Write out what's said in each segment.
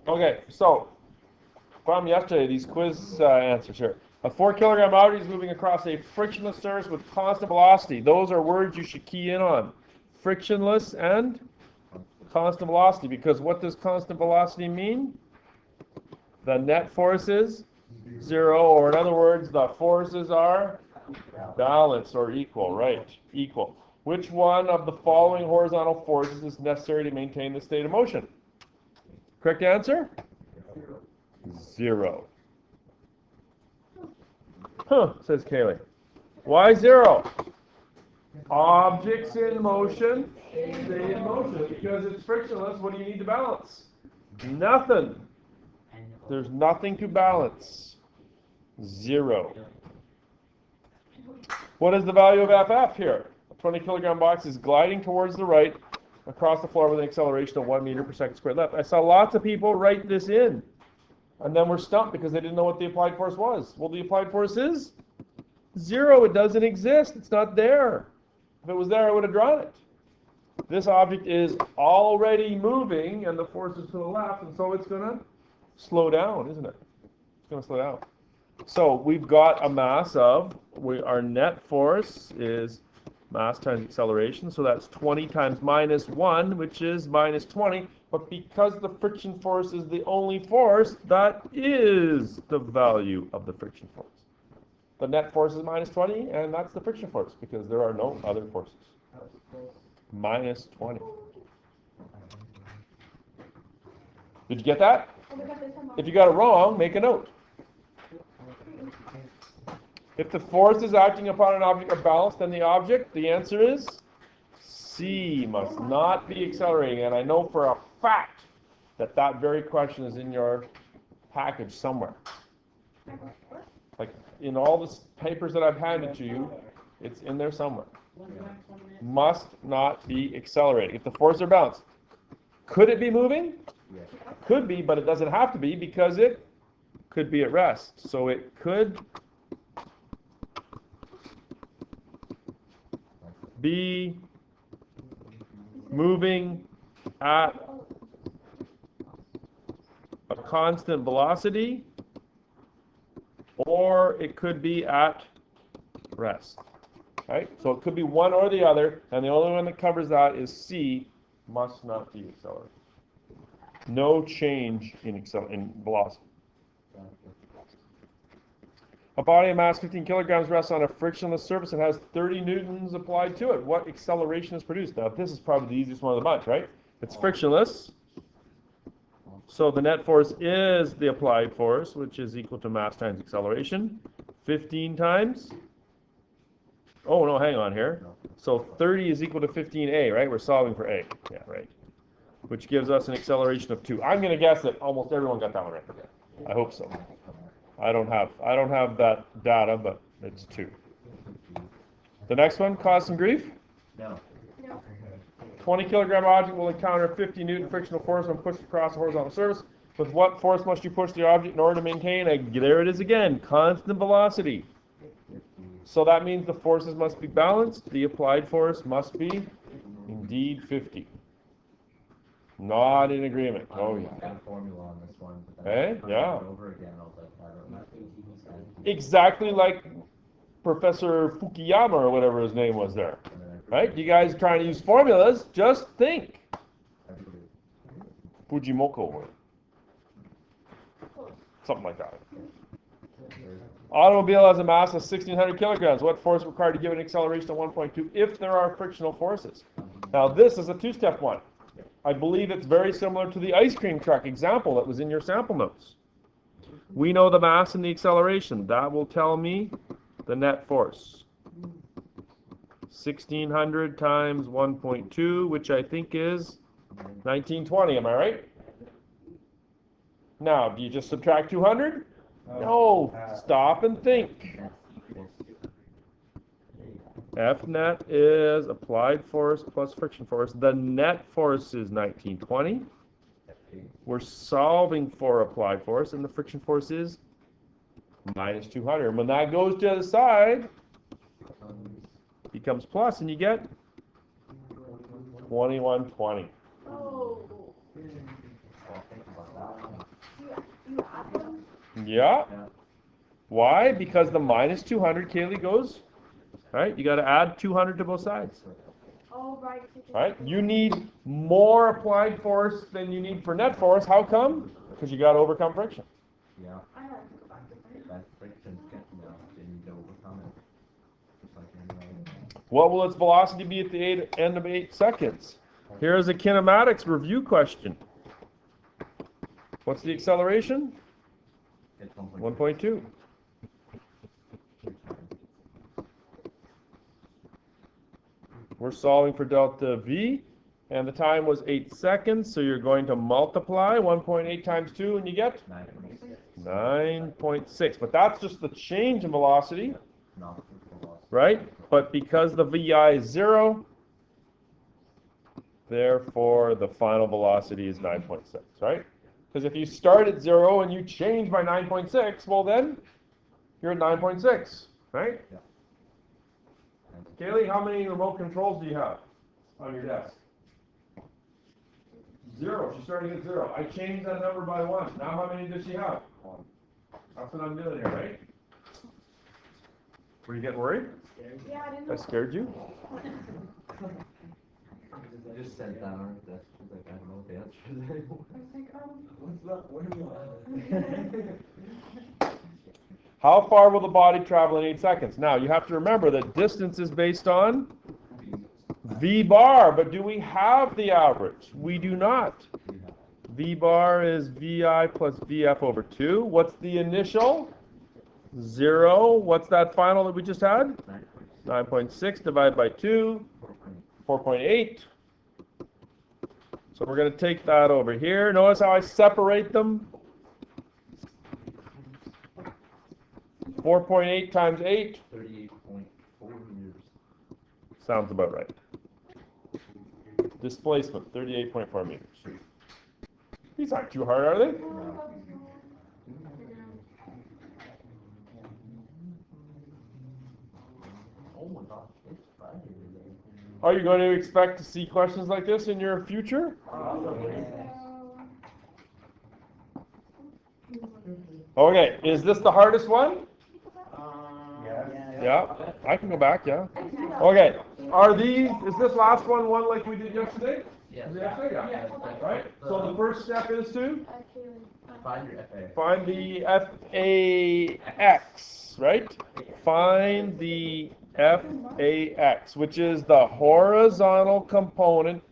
Okay, so from yesterday, these quiz answers here. A 4 kilogram object is moving across a frictionless surface with constant velocity. Those are words you should key in on. Frictionless and constant velocity, because what does constant velocity mean? The net force is 0, or in other words, the forces are balanced or equal, right? Equal. Which one of the following horizontal forces is necessary to maintain the state of motion? Correct answer? 0. Huh, says Kaylee. Why 0? Objects in motion stay in motion. Because it's frictionless, what do you need to balance? Nothing. There's nothing to balance. 0. What is the value of FF here? A 20 kilogram box is gliding towards the right across the floor with an acceleration of 1 meter per second squared left. I saw lots of people write this in, and then were stumped because they didn't know what the applied force was. Well, the applied force is 0. It doesn't exist. It's not there. If it was there, I would have drawn it. This object is already moving, and the force is to the left, and so it's going to slow down, isn't it? It's going to slow down. So we've got a mass of, our net force is mass times acceleration, so that's 20 times minus 1, which is minus 20. But because the friction force is the only force, that is the value of the friction force. The net force is minus 20, and that's the friction force, because there are no other forces. Minus 20. Did you get that? If you got it wrong, make a note. If the force is acting upon an object are balanced, then the object, the answer is C, must not be accelerating. And I know for a fact that that very question is in your package somewhere. Like in all the papers that I've handed to you, it's in there somewhere. Must not be accelerating. If the forces are balanced, could it be moving? Could be, but it doesn't have to be because it could be at rest. So it could be moving at a constant velocity, or it could be at rest. Right? So it could be one or the other, and the only one that covers that is C, must not be accelerated. No change in velocity. A body of mass 15 kilograms rests on a frictionless surface and has 30 newtons applied to it. What acceleration is produced? Now, this is probably the easiest one of the bunch, right? It's frictionless. So the net force is the applied force, which is equal to mass times acceleration. 15 times. Oh, no, hang on here. So 30 is equal to 15a, right? We're solving for a. Yeah, right. Which gives us an acceleration of 2. I'm going to guess that almost everyone got that one right. I hope so. I don't have that data, but it's 2. The next one, cause some grief? No. 20 kilogram object will encounter 50 Newton frictional force when pushed across a horizontal surface. With what force must you push the object in order to maintain a, there it is again, constant velocity? So that means the forces must be balanced. The applied force must be indeed 50. Not in agreement. Oh yeah. Formula on this one. Eh? Yeah. Over again, I was like, I don't know. Exactly like Professor Fukuyama or whatever his name was there. Right? You guys trying to use formulas, just think. Fujimoto. Something like that. Automobile has a mass of 1,600 kilograms. What force is required to give an acceleration of 1.2 if there are frictional forces? Now this is a two-step one. I believe it's very similar to the ice cream truck example that was in your sample notes. We know the mass and the acceleration. That will tell me the net force. 1,600 times 1.2, which I think is 1920. Am I right? Now, do you just subtract 200? No. Stop and think. F net is applied force plus friction force. The net force is 1920. We're solving for applied force, and the friction force is minus 200. And when that goes to the side, it becomes plus, and you get 2120. Yeah. Yeah. Why? Because the minus 200, Kaylee, goes, right? You got to add 200 to both sides. Oh, right. Right? You need more applied force than you need for net force. How come? Because you got to overcome friction. Yeah. I have to go back to my. That friction's getting, they need to overcome it. Just like anyway. What will its velocity be at the end of 8 seconds? Here's a kinematics review question. What's the acceleration? It's 1.2. We're solving for delta V, and the time was 8 seconds, so you're going to multiply 1.8 times 2, and you get 9.6. 9.6. But that's just the change in velocity, Not the velocity. right? But because the VI is 0, therefore the final velocity is 9.6, right? Because if you start at 0 and you change by 9.6, well then, you're at 9.6, right? Yeah. Kaylee, how many remote controls do you have on your desk? 0. She's starting at 0. I changed that number by 1. Now how many does she have? 1. That's what I'm doing here, right? Were you getting worried? Yeah, I didn't I know. scared you? I just sent down our desk. She's like, I don't know the answer anymore. I was like, How far will the body travel in 8 seconds? Now, you have to remember that distance is based on V bar, but do we have the average? We do not. V bar is VI plus VF over 2. What's the initial? 0. What's that final that we just had? 9.6 divided by 2, 4.8. So we're going to take that over here. Notice how I separate them. 4.8 times 8. 38.4 meters. Sounds about right. Displacement, 38.4 meters. These aren't too hard, are they? Oh my gosh, it's Friday today. Are you going to expect to see questions like this in your future? Okay, is this the hardest one? Yeah, I can go back, yeah. Okay, is this last one like we did yesterday? Yes. Yesterday, yeah. Right, so the first step is to Find your FA. find the FAX, right? Find the FAX, which is the horizontal component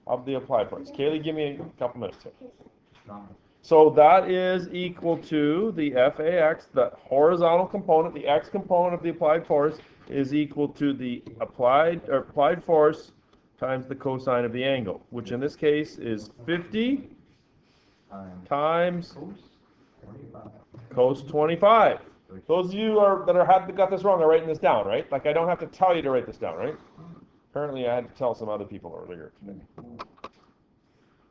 of the applied force. Kaylee, give me a couple minutes here. So that is equal to the FAX, the horizontal component, the X component of the applied force is equal to the applied force times the cosine of the angle, which in this case is 50 times cos 25. Those of you that got this wrong are writing this down, right? Like I don't have to tell you to write this down, right? Apparently I had to tell some other people earlier today.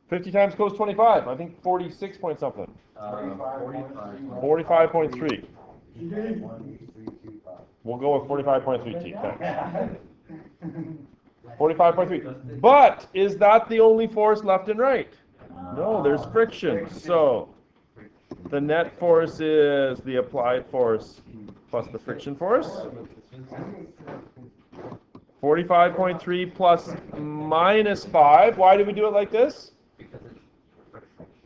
50 times cos 25, I think 46 point something. 45.3. We'll go with 45.3 T. 45.3. But is that the only force left and right? No, there's friction. So the net force is the applied force plus the friction force. 45.3 plus minus 5. Why do we do it like this?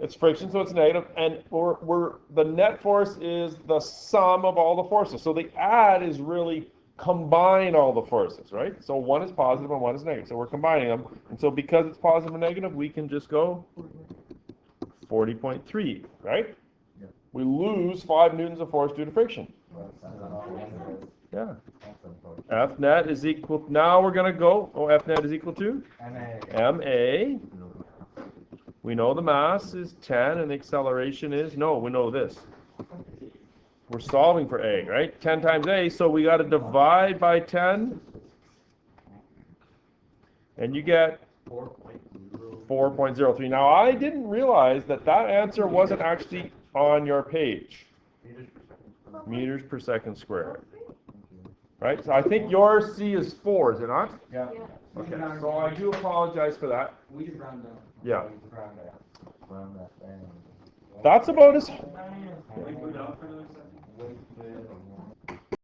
It's friction, so it's negative, and the net force is the sum of all the forces. So the add is really combine all the forces, right? So one is positive and one is negative. So we're combining them, and so because it's positive and negative, we can just go 40.3, right? Yeah. We lose 5 newtons of force due to friction. Yeah. F net is equal. Now we're gonna go. F net is equal to ma. We know the mass is 10 and the acceleration is, no, we know this. We're solving for A, right? 10 times A, so we got to divide by 10. And you get 4.03. Now, I didn't realize that answer wasn't actually on your page. Meters per second squared. Right? So I think your C is 4, is it not? Yeah. Okay, so I do apologize for that. We round down. Yeah. Around that thing. That's about as we put it out for another second? With the